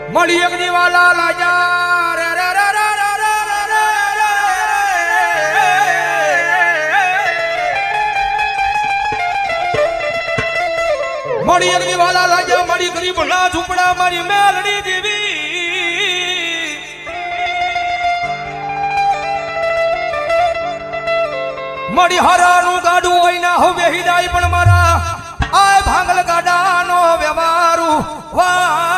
મળી એક દીવાલા લાજા રે રે રે રે રે રે મળી એક દીવાલા લાજા મારી ગરીબ ના ઝૂંપડા મારી મેલડી દેવી મળી હરાનું ગાડું હોય ના હવે હિદાય પણ મારા આય ભાંગલ ગાડાનો વ્યવહારુ વાણ્યો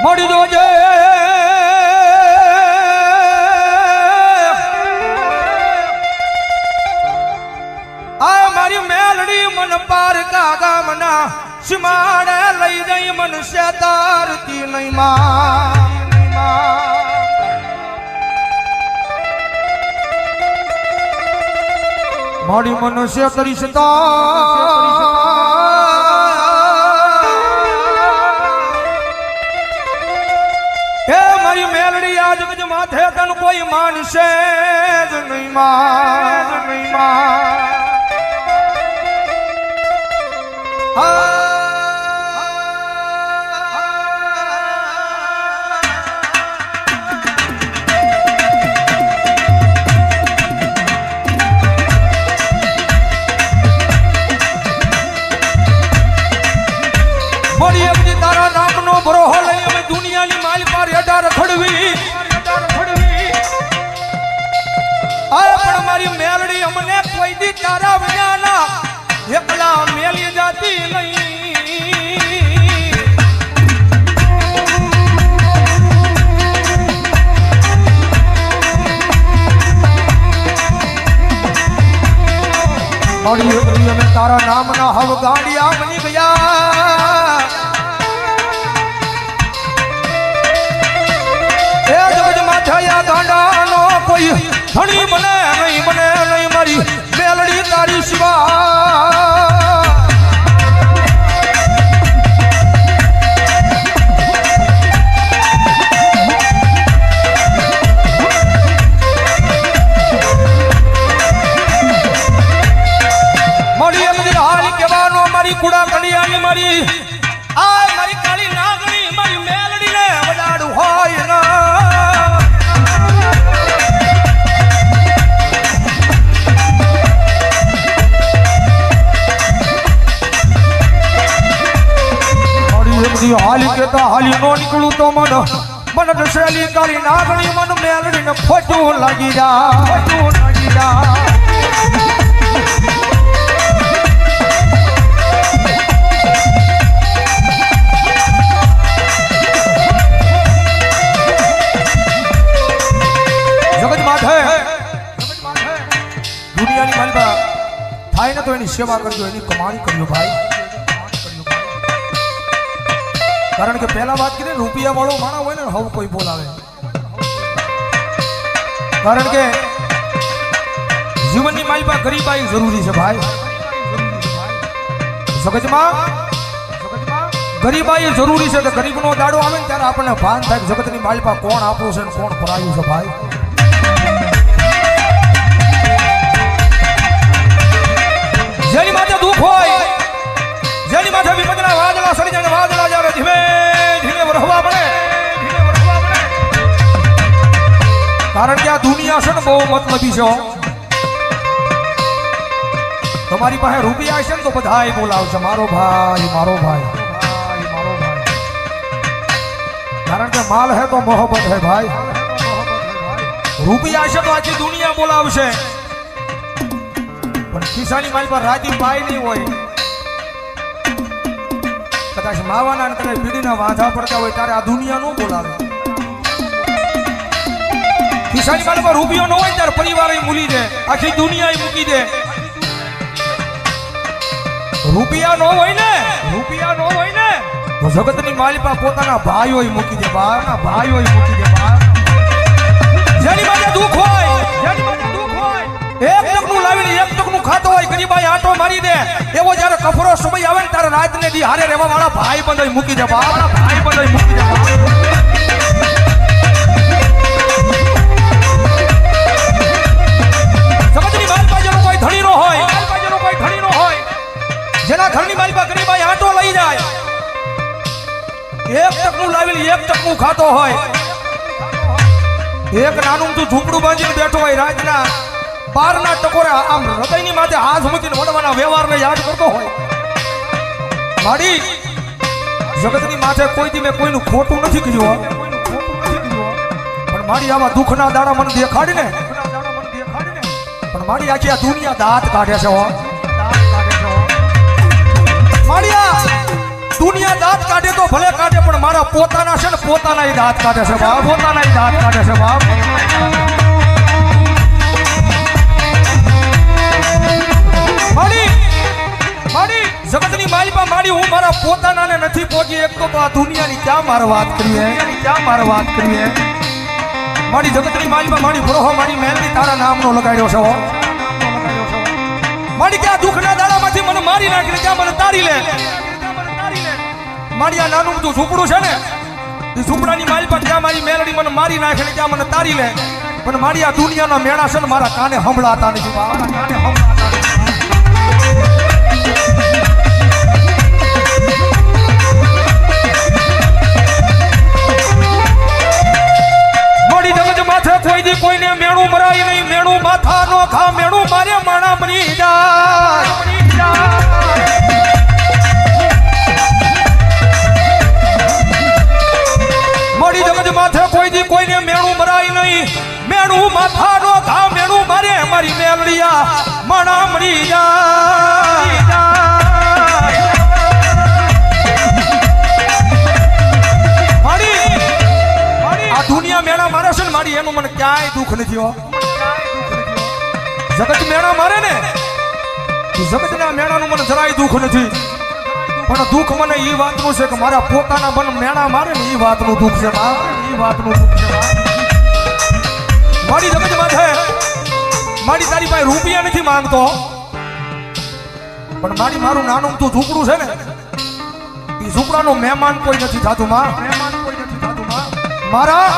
મળી જોજે પાર કાગા મના સિમાડે લઈ જઈ મનુષ્ય તારતી નહીં મારી મનુષ્ય તરીસતા હે મારી મેલડી આજ ગજ માથે તન કોઈ માનશે જ નહીં તારા નામનો ભરોહો લઈ અમે દુનિયાની માલ પર હેઠા રખડવી પણ મારી મેલડી અમને કોઈ દી તારા વિનાના એકલા મેલી જાતી નહીં મારી અમે તારા નામના હવ ગાડિયા બની ગયા એ જગતમાં થયા ગાંડાનો કોઈ ધણી બને નહીં મારી મેલડી તારી શિવા મળી એમની હાલ કહેવાનો મારી કુડા કડિયાની મારી આ મારી કાળી નાગણી મારી મેલડીને વડાડું હોય ના હાલી કેતા હાલી નો નીકળું તો મન દસેલી કરી નાગણી મન મેલડીને ખોટું લાગી જા જગત માથે દુનિયાની માલમાં થાય ને તો એની સેવા કરજો એની કમાણી કરજો ભાઈ કારણ કે પહેલા વાત કરી રૂપિયા વાળો માણા હોય ને હવે કોઈ બોલાવે કારણ કે જીવનની માલમાં ગરીબાઈ જરૂરી છે ભાઈ જગતમાં ગરીબાઈ જરૂરી છે કે ગરીબનો દાડો આવે ને ત્યારે આપણને ભાન થાય જગતની માલમાં કોણ આપણું છે ને કોણ પરાયું છે ભાઈ જેની માથે દુઃખ હોય જેની માથે વિપદના વાદળા સડી જાય વાદળા જ્યારે ધીમે ધીમે વરહવા પડે કારણ કે આ દુનિયા છે ને બહુ મતલબી છે તમારી પાસે રૂપિયા હશે ને તો બધાય બોલાવશે મારો ભાઈ કારણ કે માલ હે તો મોહબ્બત હે ભાઈ રૂપિયા હશે તો આખી દુનિયા બોલાવશે પણ ખિસ્સાની માલ પર રાતી પાય નહીં હોય કદાચ માવાના અને કદાચ બીડીના વાંધા પડતા હોય ત્યારે આ દુનિયા નો બોલાવે ખિસ્સાની માલ પર રૂપિયો ન હોય ત્યારે પરિવાર મૂકી દે આખી દુનિયા મૂકી દે રૂપિયા નો હોય ને તો જગતની માલિપા પોતાના ભાઈઓ મૂકી દે જેની માટે દુઃખ હોય એક ટકનું લાવીને એક ટકનું ખાતો હોય ગરીબાઈ આટો મારી દે એવો જ્યારે કફરો સમય આવે ને ત્યારે રાતને દી હારે રહેવા વાળા ભાઈ બંધ મૂકી દે બાપ ભાઈ બંધ મૂકી દે સમજની માલપા જેનો કોઈ ધણી નો હોય માલપા જેનો કોઈ ધણી નો હોય જેના ઘરની માલપા ગરીબાઈ આટો લઈ જાય એક ટકનું લાવી એક ટકનું ખાતો હોય એક નાનું તું ઝૂંપડું બાંધીને બેઠો હોય રાતના 12 ના ટકોરે આમ હૃદયની માથે હાથ મૂકીને વડવાના વ્યવહારને યાદ કરતો હોય માડી જગતની માથે કોઈ દી મેં કોઈનું ખોટું નથી કર્યું પણ માડી આવા દુઃખના દાડા મને દેખાડી ને પણ માડી આખી આ દુનિયા દાંત કાઢે છે માડી આ દુનિયા દાંત કાઢે તો ભલે કાઢે પણ મારા પોતાના છે ને પોતાના દાંત કાઢે છે બાપ પોતાના દાંત કાઢે છે બાપ માડી માડી જગતની માલિપા માડી હું મારા પોતાનાને નથી પહોંચી એક તો આ દુનિયાની ક્યાં મારે વાત કરીએ ક્યાં મારે વાત કરીએ માડી જગતની માલિપા માડી ભરોહો મારી મહેલની તારા નામનો લગાડ્યો છે માડી કે આ દુઃખના દાડામાંથી મને મારી નાખીને ક્યાં મને તારી લે મારી આ નાનું તું ઝૂંપડું છે ને એ ઝૂંપડાની મારી પર જ્યાં મારી મેલડી મને મારી નાખે ને ત્યાં મને તારી લે પણ મારી આ દુનિયાના મેળા છે ને મારા કાને હંભળાતા નથી મારા કાને હંભળાતા મોડી જગત માથે કોઈ દી કોઈને મેણું મરાય નહીં મેણું માથા નો ખા મેણું મારે માણા મરી જાય મોડી જગત માથે કોઈ દી કોઈને મેણું મરાય નહીં મેણું માથા નો ઘા મેણું મારે મારી મેલડિયા માણા મરી જાય આ દુનિયા મેળા મારે છે ને મારી એનું મને ક્યાંય દુઃખ નથી હો જગત મેળા મારે ને જગતના મેળાનું મને જરાય દુઃખ નથી પણ દુઃખ મને એ વાતનું છે કે મારા પોતાના મન મેળા મારે ને એ વાતનું દુઃખ છે એ વાતનું દુઃખ છે મારી જગત માથે મારી તારી પાસે રૂપિયા નથી માંગતો પણ મારી મારું નાનું તું ઝૂંપડું છે ને એ ઝૂંપડાનો મહેમાન કોઈ નથી થતું મહેમાન કોઈ નથી થતું મારા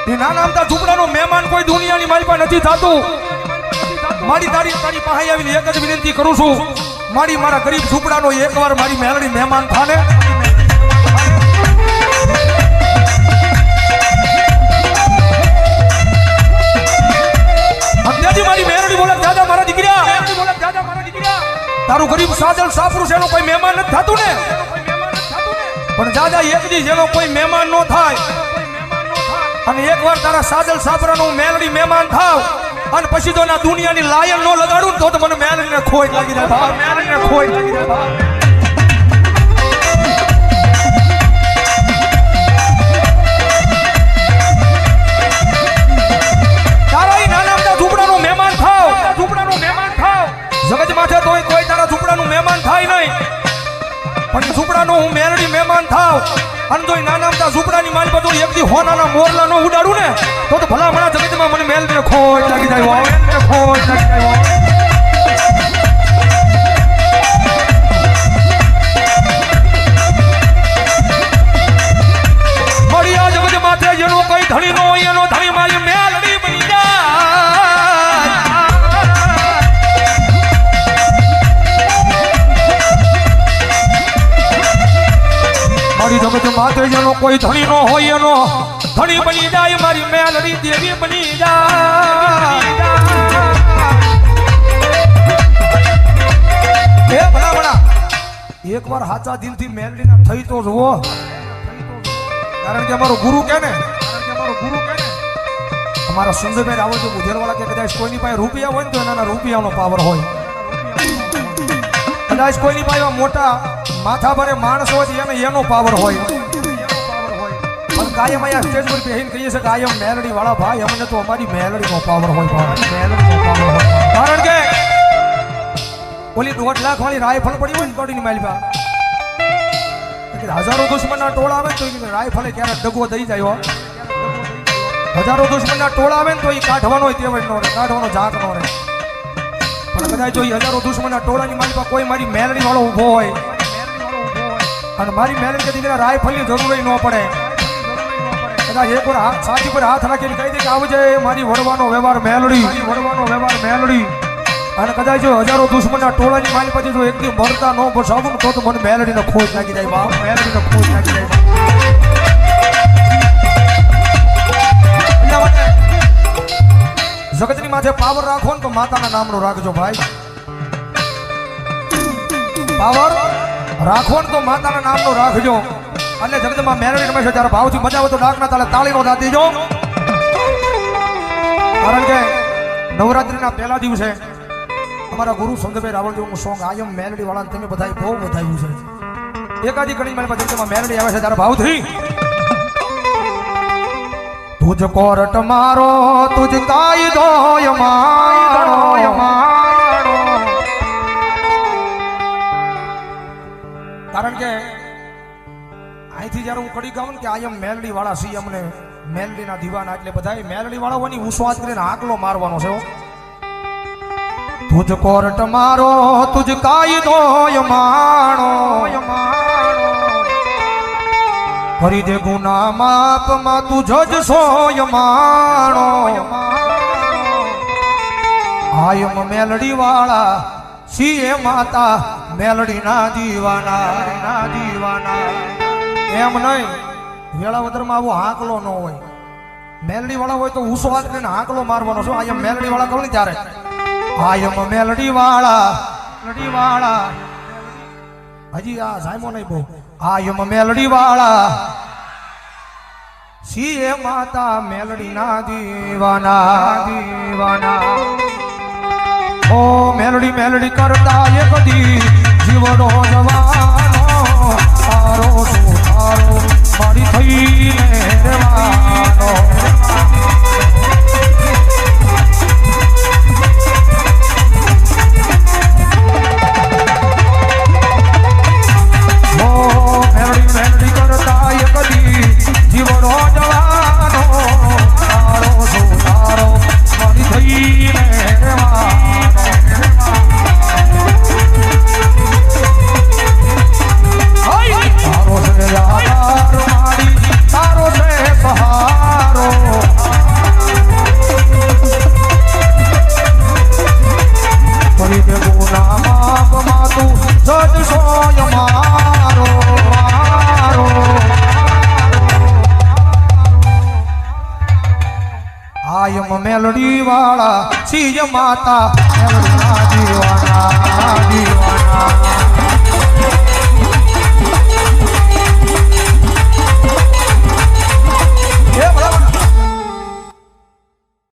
એ નાના અમથા ઝૂંપડાનો મહેમાન કોઈ દુનિયાની મારી પાસે નથી થતું મારી તારી પાસે આવીને એક જ વિનંતી કરું છું મારી મારા ગરીબ ઝૂંપડાનો એકવાર મારી મેલડી મહેમાન થાને અંદાજી મારી મેલડી બોલે દાદા મારા દીકરા તારું ગરીબ સાજલ સાપરું છે એનો કોઈ મહેમાન નથી થતું ને પણ દાદા એક દી જેનો કોઈ મહેમાન નો થાય અને એકવાર તારા સાજલ સાપરાનું મેલડી મહેમાન થાવ અને પછી તો ના દુનિયાની લાયન નો લગાડું તો મને મેલડીને ખોટ લાગી જાય ભાવ મેલડીને ખોટ લાગી જાય ભાવ તારા નાના અમથા ઝૂંપડાનું મહેમાન થાવ જગત માથે તોય કોઈ તારા ઝૂંપડાનું મહેમાન થાય નહીં પણ ઝૂંપડાનો હું મેલડી મહેમાન થાવ અને તોય નાના અમથા ઝૂંપડાની મારી બધું એક દી હોનાના મોરલા નો ઉડાડું ને તો ભલા મણા જગતમાં મને મેલડીને ખોટ લાગી જાય ખોટ લાગી જાય મારી આ જગત માથે જેનો કોઈ ધણી નો હોય એનો ધણી મારી મેલડી બની જાય મારી જગત માથે જેનો કોઈ ધણી નો હોય એનો ધણી બની જાય મારી મેલડી દેવી બની જાય એ ભલા ભલા એકવાર સાચા દિલથી મેલડીના થઈ તો જુઓ કારણ કે અમારો ગુરુ કે ને અમારા સંજયભાઈ રાવળ જો ગુજરવાળા કે કદાચ કોઈની પાસે રૂપિયા હોય ને તો એના રૂપિયાનો પાવર હોય કદાચ કોઈની પાસે મોટા માથા ભરે માણસ હોય એને એનો પાવર હોય પણ કાયમ અહીંયા સ્ટેજ પર બેહીને કહીએ છે કાયમ મેલડી વાળા ભાઈ અમને તો અમારી મેલડીનો પાવર હોય કારણ કે ઓલી 1.5 લાખ વાળી રાયફલ પડી હોય ને કડીની માલિકા હજારો દુશ્મનના ટોળા આવે તો રાયફલે ક્યારે ડગો દઈ જાય હજારો દુશ્મનના ટોળા આવે ને તો એ કાઢવાનો તેવડ નો રહે કાઢવાનો ઝાંક નો રહે પણ કદાચ જો ઈ હજારો દુશ્મનના ટોળાની મારી પાસે કોઈ મારી મેલડી વાળો ઊભો હોય અને મારી મેલડી કે દીકરા રાયફલની જરૂર ન પડે, કદાચ એક વાર છાતી પર હાથ રાખીને કહી દે કે આવજે મારી વડવાનો વ્યવહાર મેલડી, વડવાનો વ્યવહાર મેલડી, અને કદાચ જો હજારો દુશ્મનના ટોળાની મારી પછી જો એકદી મરતા ન બસાવું તો મને મેલડીનો ખોજ લાગી જાય બાપ, મેલડીનો ખોજ લાગી જાય બાપ. જગતની માથે પાવર રાખો ને તો માતાના નામનો રાખજો ભાઈ, પાવર રાખો ને તો માતાના નામનો રાખજો. અને જગતમાં મેલડી રમે છે ત્યારે ભાવથી મજા આવે તો ડાકના તાલે તાળીનો દાદ દેજો. કારણ કે નવરાત્રીના પહેલા દિવસે અમારા ગુરુ સંતભાઈ રાવળદેવનું સોંગ આઈ એમ મેલડી વાળા તમે બધાએ બહુ વધાવ્યું છે. એકાદી કડી મારી પાસે જગતમાં મેલડી આવે છે ત્યારે ભાવથી તુજ કોરટ મારો તુજ કાયદો મારો. કારણ કે અહીંથી જયારે હું કડી ગાઉં ને કે આઈ એમ મેલડી વાળા સી અમને મેલડીના દીવાના, એટલે બધા મેલડી વાળાઓની ઉસ્વાદ કરીને આકલો મારવાનો છે. તુજ કોરટ મારો તુજ કાયદો માણો, કરી દે ગુના માપમાં તું જજ સોય માણો. આયમ મેલડી વાળા સીએ માતા મેલડી ના દીવાના, એમ નહીં વેળાવદરમાં આવો હાકલો ન હોય. મેલડી વાળા હોય તો ઉસો હાથ લઈને હાકલો મારવાનો છો. આયમ મેલડી વાળા કહું ને ત્યારે આયમ મેલડી વાળા હજી આ સાયમો નહીં બહુ. આયમ મેલડી વાળા સીએ માતા મેલડી ના દીવાના. ઓ મેલડી મેલડી કરતા એ કદી જીવડો જવાનો, તારો શું તારો મારી થઈને રહેવાનો. આયમ મેલડી વાળા સીય માતા મેલડી ના દીવાના.